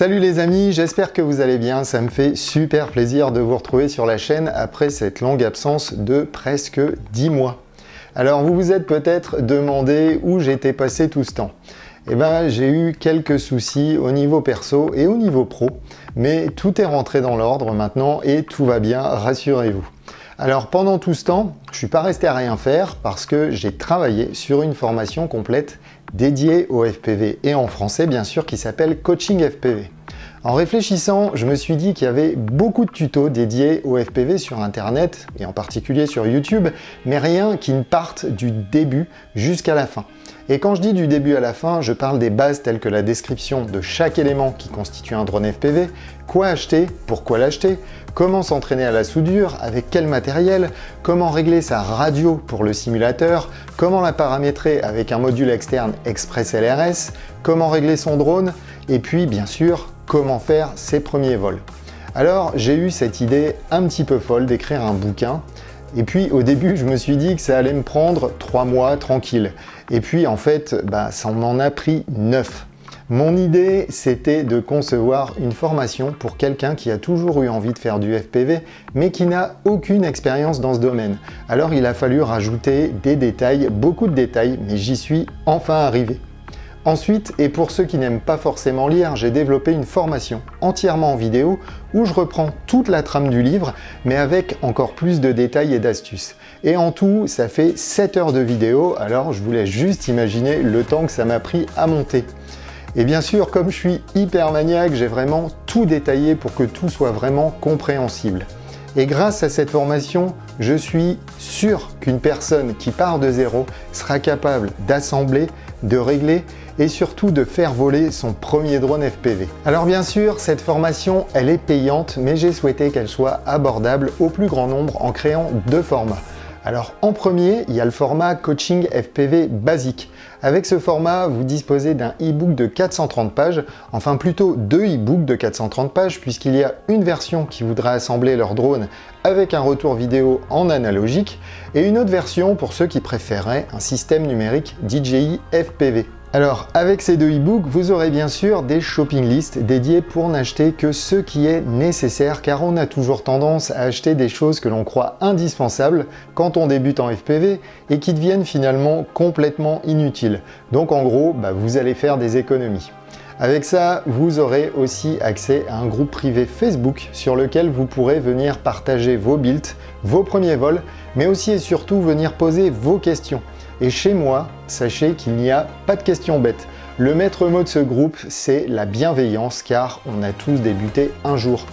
Salut les amis, j'espère que vous allez bien, ça me fait super plaisir de vous retrouver sur la chaîne après cette longue absence de presque 10 mois. Alors vous vous êtes peut-être demandé où j'étais passé tout ce temps. Eh ben j'ai eu quelques soucis au niveau perso et au niveau pro, mais tout est rentré dans l'ordre maintenant et tout va bien, rassurez-vous. Alors pendant tout ce temps, je ne suis pas resté à rien faire parce que j'ai travaillé sur une formation complète dédiée au FPV et en français bien sûr qui s'appelle Coaching FPV. En réfléchissant, je me suis dit qu'il y avait beaucoup de tutos dédiés au FPV sur internet et en particulier sur YouTube, mais rien qui ne parte du début jusqu'à la fin. Et quand je dis du début à la fin, je parle des bases telles que la description de chaque élément qui constitue un drone FPV, quoi acheter, pourquoi l'acheter, comment s'entraîner à la soudure, avec quel matériel, comment régler sa radio pour le simulateur, comment la paramétrer avec un module externe Express LRS, comment régler son drone, et puis bien sûr, comment faire ses premiers vols. Alors j'ai eu cette idée un petit peu folle d'écrire un bouquin. Et puis au début, je me suis dit que ça allait me prendre 3 mois tranquille. Et puis en fait, ça m'en a pris 9. Mon idée, c'était de concevoir une formation pour quelqu'un qui a toujours eu envie de faire du FPV, mais qui n'a aucune expérience dans ce domaine. Alors il a fallu rajouter des détails, beaucoup de détails, mais j'y suis enfin arrivé. Ensuite, et pour ceux qui n'aiment pas forcément lire, j'ai développé une formation entièrement en vidéo où je reprends toute la trame du livre, mais avec encore plus de détails et d'astuces. Et en tout, ça fait 7 heures de vidéo, alors je vous laisse juste imaginer le temps que ça m'a pris à monter. Et bien sûr, comme je suis hyper maniaque, j'ai vraiment tout détaillé pour que tout soit vraiment compréhensible. Et grâce à cette formation, je suis sûr qu'une personne qui part de zéro sera capable d'assembler, de régler et surtout de faire voler son premier drone FPV. Alors bien sûr, cette formation, elle est payante, mais j'ai souhaité qu'elle soit abordable au plus grand nombre en créant 2 formats. Alors en premier, il y a le format Coaching FPV basique. Avec ce format, vous disposez d'un e-book de 430 pages, enfin plutôt 2 e-books de 430 pages puisqu'il y a une version qui voudra assembler leur drone avec un retour vidéo en analogique et une autre version pour ceux qui préféraient un système numérique DJI FPV. Alors, avec ces 2 e-books, vous aurez bien sûr des shopping lists dédiés pour n'acheter que ce qui est nécessaire, car on a toujours tendance à acheter des choses que l'on croit indispensables quand on débute en FPV et qui deviennent finalement complètement inutiles. Donc en gros, vous allez faire des économies. Avec ça, vous aurez aussi accès à un groupe privé Facebook sur lequel vous pourrez venir partager vos builds, vos premiers vols, mais aussi et surtout venir poser vos questions. Et chez moi, sachez qu'il n'y a pas de questions bêtes. Le maître mot de ce groupe, c'est la bienveillance, car on a tous débuté un jour.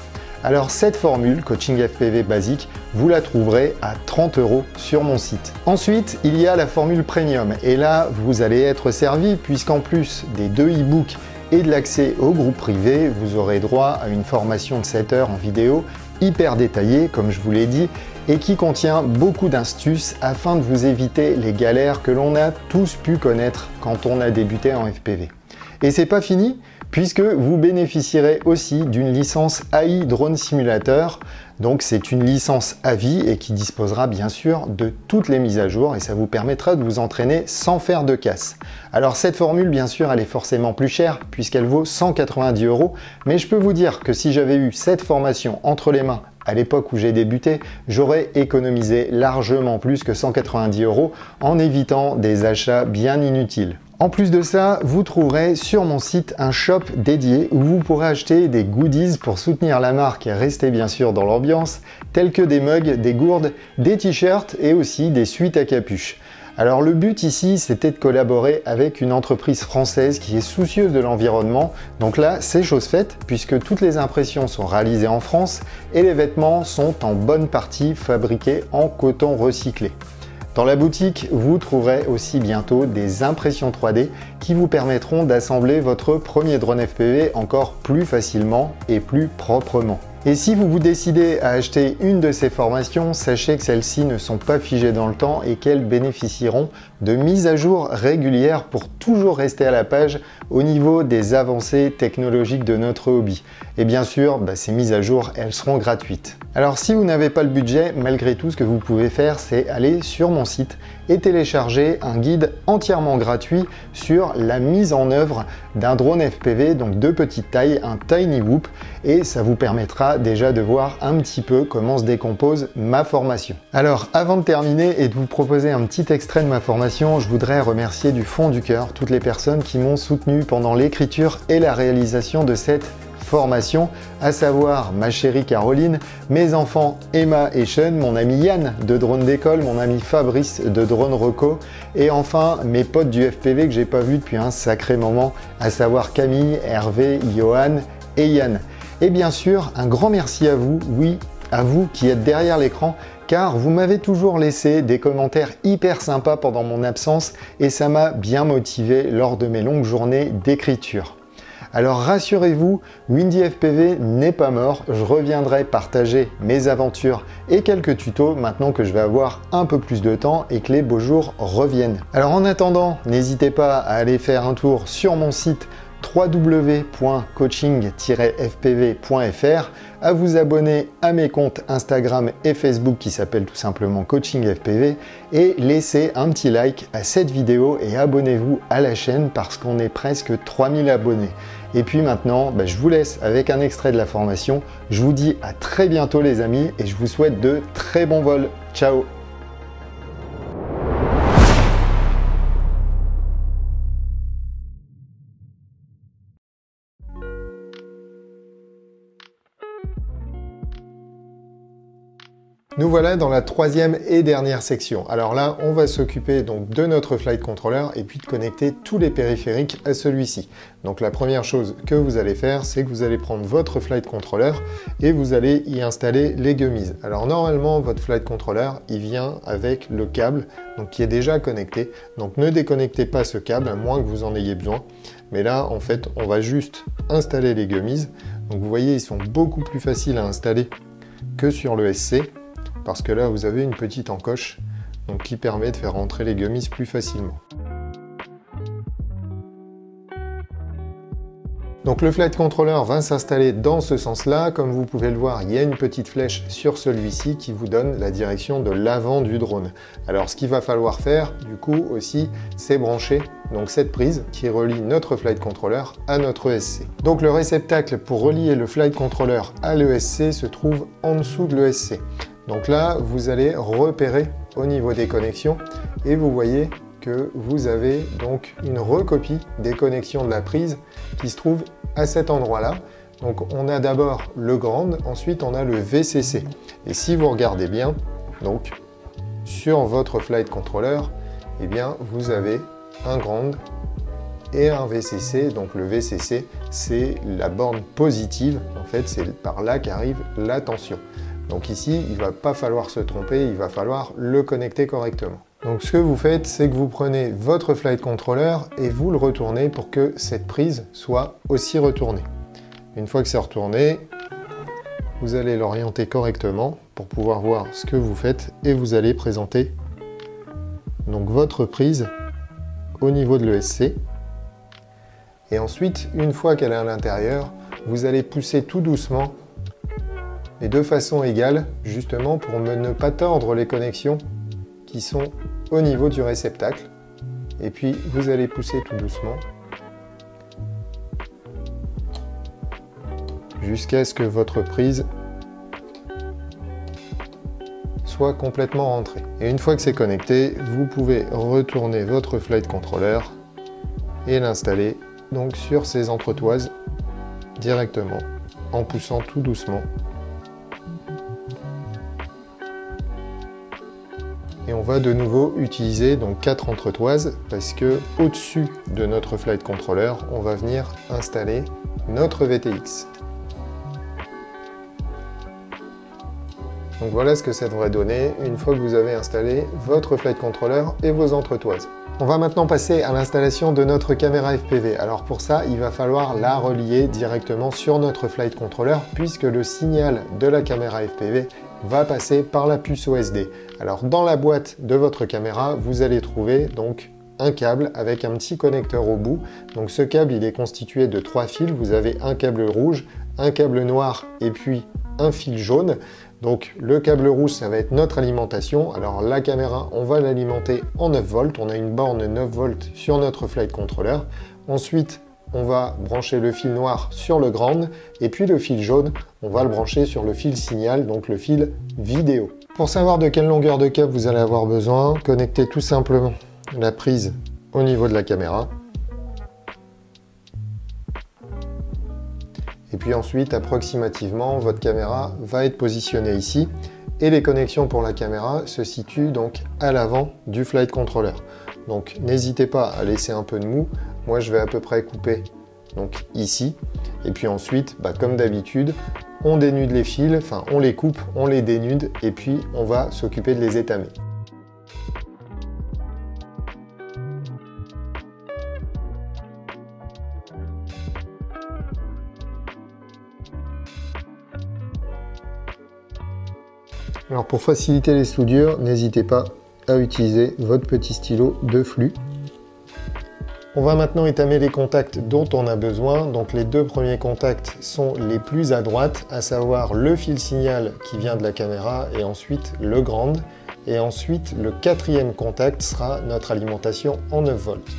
Alors cette formule, Coaching FPV basique, vous la trouverez à 30 € sur mon site. Ensuite, il y a la formule Premium. Et là, vous allez être servi, puisqu'en plus des 2 e-books et de l'accès au groupe privé, vous aurez droit à une formation de 7 heures en vidéo, hyper détaillée, comme je vous l'ai dit, et qui contient beaucoup d'astuces afin de vous éviter les galères que l'on a tous pu connaître quand on a débuté en FPV. Et c'est pas fini, puisque vous bénéficierez aussi d'une licence AI Drone Simulator. Donc c'est une licence à vie et qui disposera bien sûr de toutes les mises à jour et ça vous permettra de vous entraîner sans faire de casse. Alors cette formule bien sûr elle est forcément plus chère puisqu'elle vaut 190 €, mais je peux vous dire que si j'avais eu cette formation entre les mains à l'époque où j'ai débuté, j'aurais économisé largement plus que 190 € en évitant des achats bien inutiles. En plus de ça, vous trouverez sur mon site un shop dédié où vous pourrez acheter des goodies pour soutenir la marque et rester bien sûr dans l'ambiance, tels que des mugs, des gourdes, des t-shirts et aussi des suites à capuche. Alors le but ici, c'était de collaborer avec une entreprise française qui est soucieuse de l'environnement. Donc là, c'est chose faite puisque toutes les impressions sont réalisées en France et les vêtements sont en bonne partie fabriqués en coton recyclé. Dans la boutique, vous trouverez aussi bientôt des impressions 3D qui vous permettront d'assembler votre premier drone FPV encore plus facilement et plus proprement. Et si vous vous décidez à acheter une de ces formations, sachez que celles-ci ne sont pas figées dans le temps et qu'elles bénéficieront de mises à jour régulières pour toujours rester à la page au niveau des avancées technologiques de notre hobby. Et bien sûr, ces mises à jour, elles seront gratuites. Alors si vous n'avez pas le budget, malgré tout, ce que vous pouvez faire, c'est aller sur mon site et télécharger un guide entièrement gratuit sur la mise en œuvre d'un drone FPV, donc de petite taille, un Tiny Whoop, et ça vous permettra déjà de voir un petit peu comment se décompose ma formation. Alors avant de terminer et de vous proposer un petit extrait de ma formation, je voudrais remercier du fond du cœur toutes les personnes qui m'ont soutenu pendant l'écriture et la réalisation de cette formation, à savoir ma chérie Caroline, mes enfants Emma et Sean, mon ami Yann de Drone d'école, mon ami Fabrice de Drone Reco, et enfin mes potes du FPV que j'ai pas vu depuis un sacré moment, à savoir Camille, Hervé, Johan et Yann. Et bien sûr, un grand merci à vous, oui, à vous qui êtes derrière l'écran, car vous m'avez toujours laissé des commentaires hyper sympas pendant mon absence et ça m'a bien motivé lors de mes longues journées d'écriture. Alors rassurez-vous, Windy FPV n'est pas mort, je reviendrai partager mes aventures et quelques tutos maintenant que je vais avoir un peu plus de temps et que les beaux jours reviennent. Alors en attendant, n'hésitez pas à aller faire un tour sur mon site www.coaching-fpv.fr, à vous abonner à mes comptes Instagram et Facebook qui s'appellent tout simplement Coaching FPV et laissez un petit like à cette vidéo et abonnez-vous à la chaîne parce qu'on est presque 3000 abonnés. Et puis maintenant, je vous laisse avec un extrait de la formation. Je vous dis à très bientôt les amis et je vous souhaite de très bons vols. Ciao! Nous voilà dans la troisième et dernière section. Alors là, on va s'occuper donc de notre flight controller et puis de connecter tous les périphériques à celui-ci. Donc la première chose que vous allez faire, c'est que vous allez prendre votre flight controller et vous allez y installer les gummies. Alors normalement, votre flight controller, il vient avec le câble donc qui est déjà connecté. Donc ne déconnectez pas ce câble à moins que vous en ayez besoin. Mais là, en fait, on va juste installer les gummies. Donc vous voyez, ils sont beaucoup plus faciles à installer que sur le SC. Parce que là, vous avez une petite encoche donc, qui permet de faire rentrer les gummies plus facilement. Donc le flight controller va s'installer dans ce sens-là. Comme vous pouvez le voir, il y a une petite flèche sur celui-ci qui vous donne la direction de l'avant du drone. Alors ce qu'il va falloir faire, du coup, aussi, c'est brancher donc cette prise qui relie notre flight controller à notre ESC. Donc le réceptacle pour relier le flight controller à l'ESC se trouve en dessous de l'ESC. Donc là, vous allez repérer au niveau des connexions et vous voyez que vous avez donc une recopie des connexions de la prise qui se trouve à cet endroit-là. Donc on a d'abord le ground, ensuite on a le VCC. Et si vous regardez bien, donc sur votre flight controller, eh bien vous avez un ground et un VCC. Donc le VCC, c'est la borne positive. En fait, c'est par là qu'arrive la tension. Donc ici, il ne va pas falloir se tromper, il va falloir le connecter correctement. Donc ce que vous faites, c'est que vous prenez votre flight controller et vous le retournez pour que cette prise soit aussi retournée. Une fois que c'est retourné, vous allez l'orienter correctement pour pouvoir voir ce que vous faites et vous allez présenter donc votre prise au niveau de l'ESC. Et ensuite, une fois qu'elle est à l'intérieur, vous allez pousser tout doucement et de façon égale, justement pour ne pas tordre les connexions qui sont au niveau du réceptacle. Et puis vous allez pousser tout doucement jusqu'à ce que votre prise soit complètement rentrée. Et une fois que c'est connecté, vous pouvez retourner votre flight controller et l'installer donc sur ces entretoises directement en poussant tout doucement. Et on va de nouveau utiliser donc 4 entretoises parce que au-dessus de notre flight controller, on va venir installer notre VTX. Donc voilà ce que ça devrait donner une fois que vous avez installé votre flight controller et vos entretoises. On va maintenant passer à l'installation de notre caméra FPV. Alors pour ça, il va falloir la relier directement sur notre flight controller puisque le signal de la caméra FPV va passer par la puce OSD. Alors dans la boîte de votre caméra, vous allez trouver donc un câble avec un petit connecteur au bout. Donc ce câble, il est constitué de 3 fils. Vous avez un câble rouge, un câble noir et puis un fil jaune. Donc le câble rouge, ça va être notre alimentation. Alors la caméra, on va l'alimenter en 9 volts. On a une borne 9 volts sur notre flight controller. Ensuite, on va brancher le fil noir sur le ground. Et puis le fil jaune, on va le brancher sur le fil signal, donc le fil vidéo. Pour savoir de quelle longueur de câble vous allez avoir besoin, connectez tout simplement la prise au niveau de la caméra. Et puis ensuite, approximativement, votre caméra va être positionnée ici. Et les connexions pour la caméra se situent donc à l'avant du flight controller. Donc n'hésitez pas à laisser un peu de mou. Moi, je vais à peu près couper donc ici. Et puis ensuite, comme d'habitude, on dénude les fils, enfin on les coupe, on les dénude et puis on va s'occuper de les étamer. Alors pour faciliter les soudures, n'hésitez pas à utiliser votre petit stylo de flux. On va maintenant étamer les contacts dont on a besoin. Donc les deux premiers contacts sont les plus à droite, à savoir le fil signal qui vient de la caméra et ensuite le ground. Et ensuite le quatrième contact sera notre alimentation en 9 volts.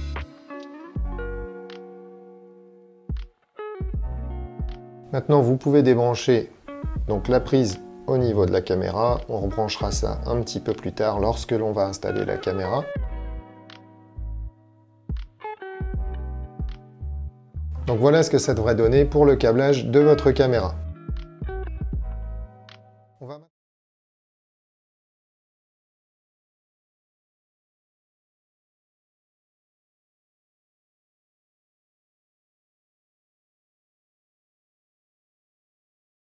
Maintenant vous pouvez débrancher donc la prise au niveau de la caméra. On rebranchera ça un petit peu plus tard lorsque l'on va installer la caméra. Donc voilà ce que ça devrait donner pour le câblage de votre caméra.